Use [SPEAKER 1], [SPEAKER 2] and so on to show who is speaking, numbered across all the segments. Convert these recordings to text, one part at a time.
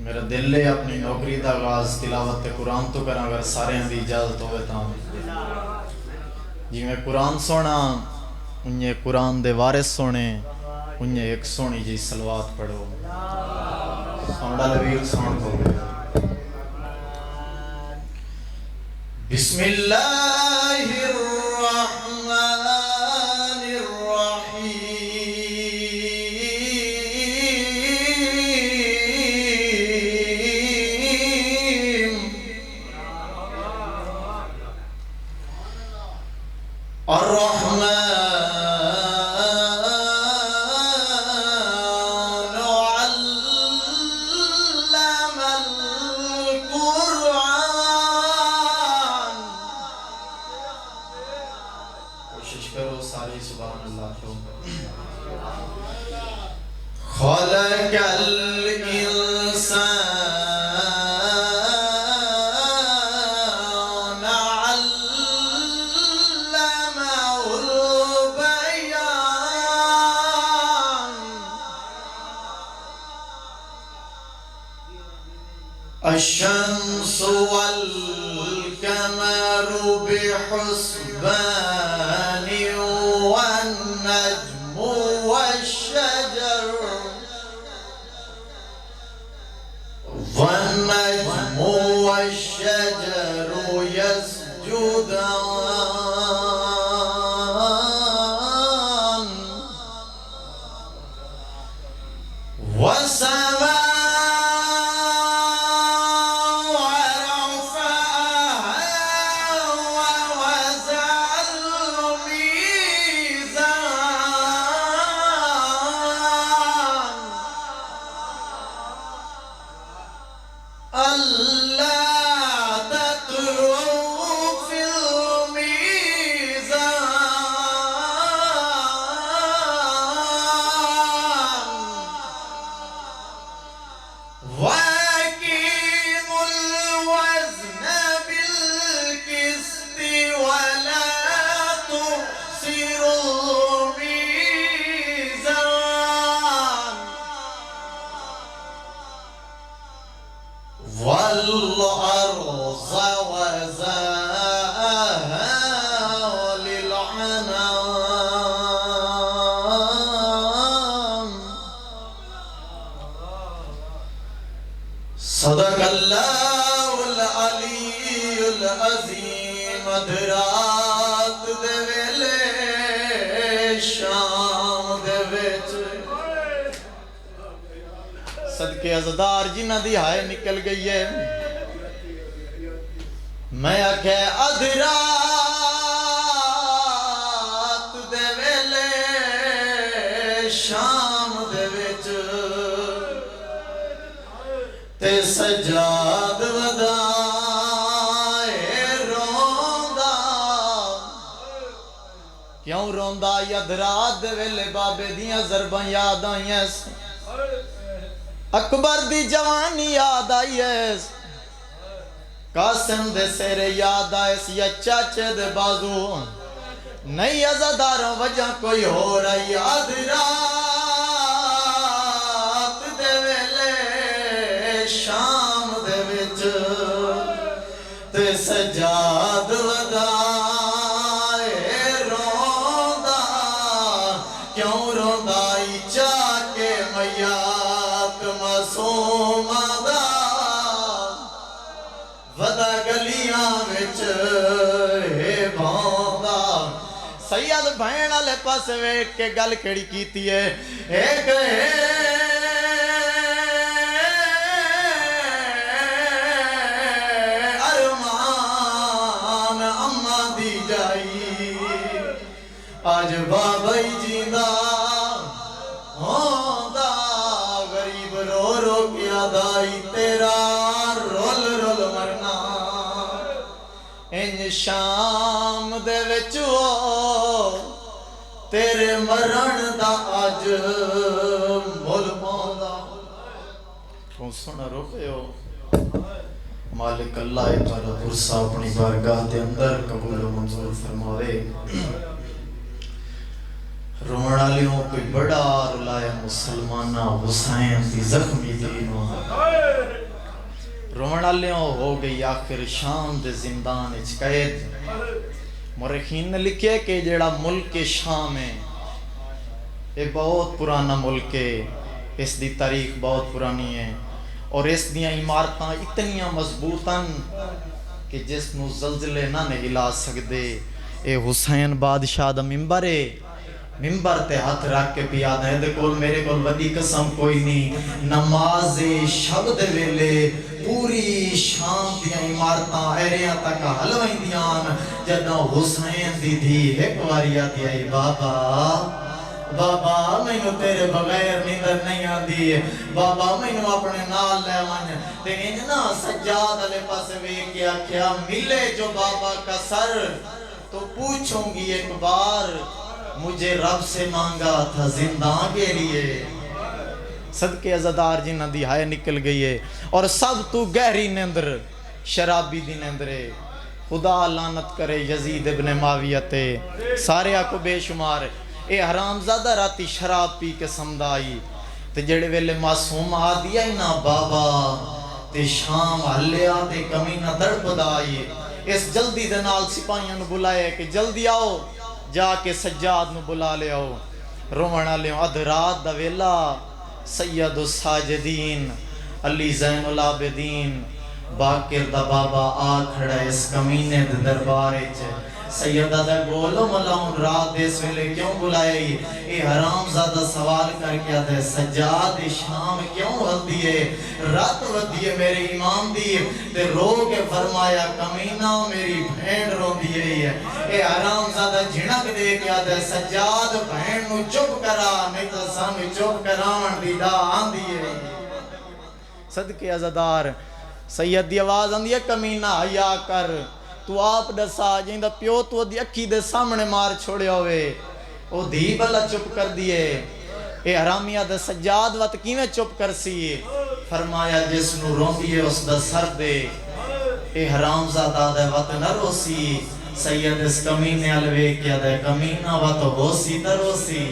[SPEAKER 1] میرا دل ہے اپنی نوکری دا آغاز تلاوت قرآن تو کراں اگر سارے دی اجازت ہوئے تاں جی میں قرآن سونا انہیں قرآن دے وارث سونے انہیں ایک سونی جی صلوات پڑھو سونڈا لبیر سون کو بسم اللہ الرحمن الرحمن علم القرآن کوشش کرو ساری سبحان اللہ تو خلق الانسان الشمس والقمر بحسبان والنجم والشجر يسجدان والسماء والأرض وزاها للعنام صدق اللہ العلی العظیم ادرات دے ویلے شام دے وچ صدقے عزدار جنہ دی ہائے نکل گئی ہے میں آکھے ادرات دے ویلے شام دے وچ تے سجاد ودائے روندا کیوں روندا ادرات دے ویلے بابے دیاں ضرباں یاد آئیاں اکبر دی جوانی یاد آئی ہے قاسم دے سیرے یاد آئے یا چاچے دے بازو نئی عزاداروں وجہ کوئی ہو رہی ادرات دے ویلے شام دے وچ تے سجاد ودائے روندا کیوں روندائی چاہ کے میات معصوم دا ودا گلیاں وچ ہے بھوندا سید بھین والے پاس ویکھ کے گل کیڑی کیتی ہے ایک ارمان اما دی جائی آج بابائی جیندہ ہوندا غریب رو رو کیا دائی تیرا رول رول مرنا ان شام دے وچو تیرے مرن دا آج مول پوندا کون سونا روکے ہو مالک اللہ تعالیٰ برسا اپنی بارگاہ دے اندر قبول و منظور فرماوے رونا لیوں کوئی بڑا رلایا مسلمانہ حسین دی زخمی دینوں رومن والیوں ہو گئی آخر شام دے زندان اچ قید مورخین نے لکھے کہ جیڑا ملک شام ہے یہ بہت پرانا ملک ہے، اس دی تاریخ بہت پرانی ہے اور اس دیاں عمارتاں اتنیاں مضبوطاں کہ جس نو زلزلے نہ ہلا سکدے۔ اے حسین بادشاہ دا ممبر ہے، ممبر تے ہاتھ رکھ کے پیا دے دے کول میرے کول وڈی قسم کوئی نہیں، نماز شب دے ویلے پوری شام دیاں عمارتاں ایریاں تک ہلوائیندیاں جدوں حسین دی دھی ایک واری آتی آئی بابا بابا میں نو تیرے بغیر نیندر نہیں آندی بابا میں نو اپنے نال لے ون تے انجنا سجاد علیہ پاس ویکھیا کیا ملے جو بابا کا سر تو پوچھوں گی ایک بار مجھے رب سے مانگا تھا زندان کے لیے۔ صدقے عزادار جنہ دی ہائے نکل گئی ہے اور سب تو گہری نیندر شرابی دی نیندرے خدا لعنت کرے یزید ابن معاویہ تے سارے آکو بے شمار اے حرام زادہ راتی شراب پی کے سمدہ آئی تے جڑے ویلے معصوم آدیا ہی نا بابا تے شام ہلیا تے کمینہ تڑپ دا آئی اس جلدی دے نال سپاہیاں نو بلائے کہ جلدی آؤ جا کے سجاد نو بلا لے آؤ رومن آلیوں ادھرات دا ویلا سید الساجدین علی زین العابدین باقر دا بابا آ کھڑا اس کمینے دے دربارے چھے سیدہ دے بولو ملاؤں رات دیس ویلے کیوں بلائے اے حرام زادہ سوال کر کیا دے سجاد شام کیوں ہل دیئے رات ودیئے میرے امام دیئے تے رو کے فرمایا کمینہ میری بھین رو دیئے اے حرام زادہ جھنک دے کیا دے سجاد بھین نو چپ کرا نہیں تو سام چپ کراون دیدہ آن دیئے صدقے عزادار سید دی آواز آن دیئے کمینہ حیاء کر تو آپ دسا جائیں دا پیو تو دی اکھی دے سامنے مار چھوڑے ہوئے او دھی بلا چپ کر دیئے اے حرامیہ دے سجاد وقت کیویں چپ کر سی فرمایا جس نو رون دیئے اس دا سر دے اے حرام زادہ دے وقت نہ رو سی سید اس کمینے علوے کیا دے کمینہ وقت ہو سی در ہو سی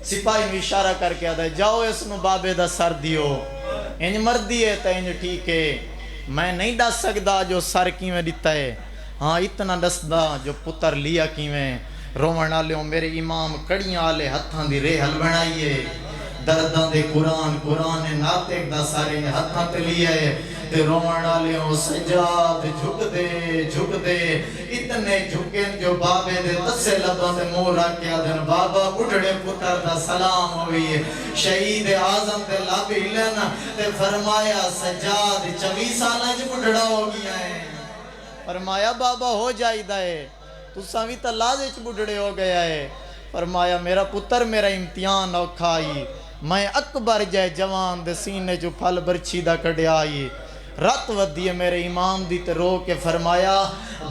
[SPEAKER 1] سپاہی میں اشارہ کر کیا دے جاؤ اس نو بابے دا سر دیو انج مردی ہے تا انج ٹھیک ہے میں نہیں ڈس سکدا جو سر کیویں دیتا ہے ہاں اتنا ڈسدا جو پتر لیا کیویں رومن آلیوں میرے امام کڑیاں آلے ہتھاں دی ریحل بنائیے درداں دے قرآن ناطق دا سارے ہتھاں تے لیا ہے تے رومن آلیوں سجاد جھک دے اتنے جھکیں جو بابے دے تسے لباں دے مور رکھیا دن بابا بڑھڑے پتر دا سلام ہوئی شہید اعظم دے لب ہلن تے فرمایا سجاد 24 سالہ جو بڑھڑا ہو گیا ہے فرمایا بابا ہو جائی دائے تو ساوی تا لازے چ بڑھڑے ہو گیا ہے فرمایا میرا پتر میرا امتحان اوکھائی میں اکبر جائے جوان دے سینے جو پھل برچی دا کڑے آئی رات ودیے میرے امام دی تے رو کے فرمایا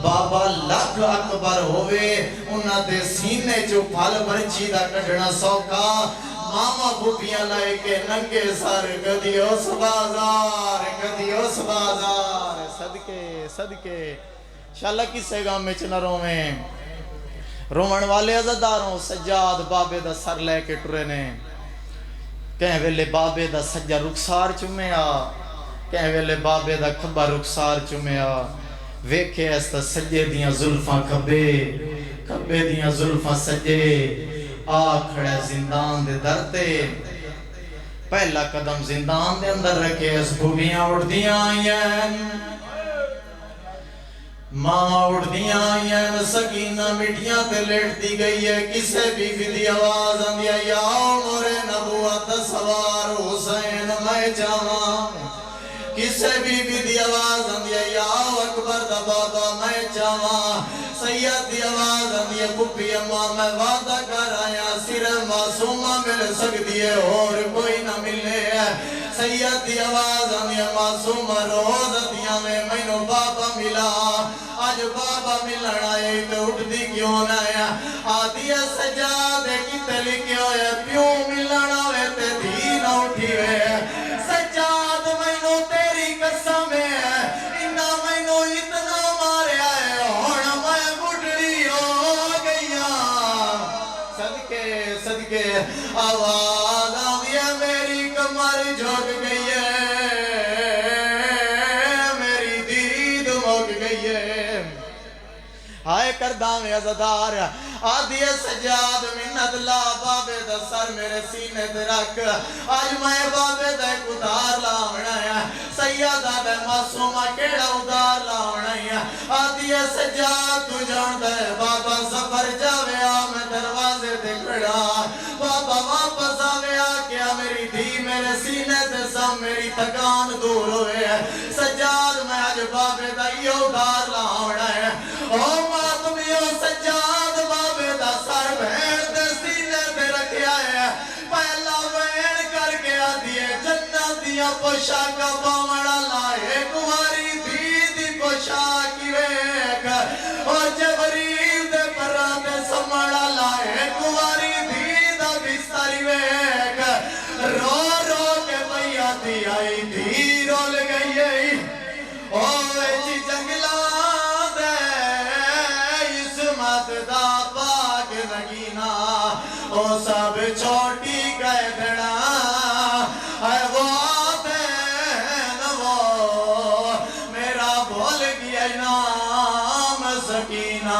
[SPEAKER 1] بابا لکھ اکبر ہوئے انہاں دے سینے جو پھل برچی دا کڑنا سوکھا ماما بھوپیاں لائے کے ننگے سار گدیوس بازار صدقے شاللہ کسے گا میں چنہ رومیں رومن والے عزداروں سجاد بابے دا سر لے کے ٹرے نے کہیں ویلے بابے دا سجا رخسار چمیا کہیں ویلے بابے دا کھبا رخسار چمیا ویکھے ایستا سجے دیاں ظلفاں کھبے دیاں ظلفاں سجے آ کھڑے زندان دے درتے پہلا قدم زندان دے اندر رکھے اس بھوگیاں اڑ دیاں آئین ماں اڑ دیاں آئین سکینہ مٹیاں تے لیٹ دی گئی ہے کسے بی بی دی آواز اندیا یا عمر نبوت سوار حسین میں جاواں کسے بی بی دی آواز اندیا یا اکبر دا بابا میں جاواں سید دی آواز اندیا پپی اماں میں وعدہ کر آیا صرف معصومہ مل سکتی ہے اور کوئی نہ ملے سید دی آواز اندیا معصومہ روز دیا میں نو بابا ملا آج بابا ملن آئے تو اٹھ دی کیوں نہ آیا آدھی سجادے کی تلی کیوں ہے پیوں ملن آئے تے دھی نہ اٹھی ہوئے سجاد میں نو تیری قسم ہے انہا میں نو اتنا مارے آئے ہونا میں بڑھڑی ہو گیا صدقے آواز آدھیا میری کمر جھوک گئی ہے داویں عزدار آدھی سجاد منت لا بابے دا سر میرے سینے دے رکھ آج میں بابے دا ایک ادار لاؤنا ہے سیدہ دے معصومہ کیڑا ادار لاؤنا ہے آدھی سجاد تو جان دے بابا سفر جاوے آ میں دروازے دے کھڑا بابا واپس آوے آ کیا میری دھی میرے سینے دے سام میری تھکان دور ہوئے ہے سجاد میں آج بابے دا یہ ادار لاؤنا ہے او ماتمیو سجاد بابے دا سر بھین دے سینے دے رکھیا ہے پہلا بھین کر کے آدھیے جنت دیا پوشاکا باوڑا لائے کماری دھی دی پوشاکی ویک اور جبریل دے پران دے سمڑا لائے کماری دھی دا بستاری ویک رو رو کے بھئیا دی آئی دھی رول گئی ہے اوے جی جنگلہ دے اسمت دا پاک نگینا او سب چھوٹی گئے دھڑا اے وہ دین وہ میرا بھول گیا نام سکینہ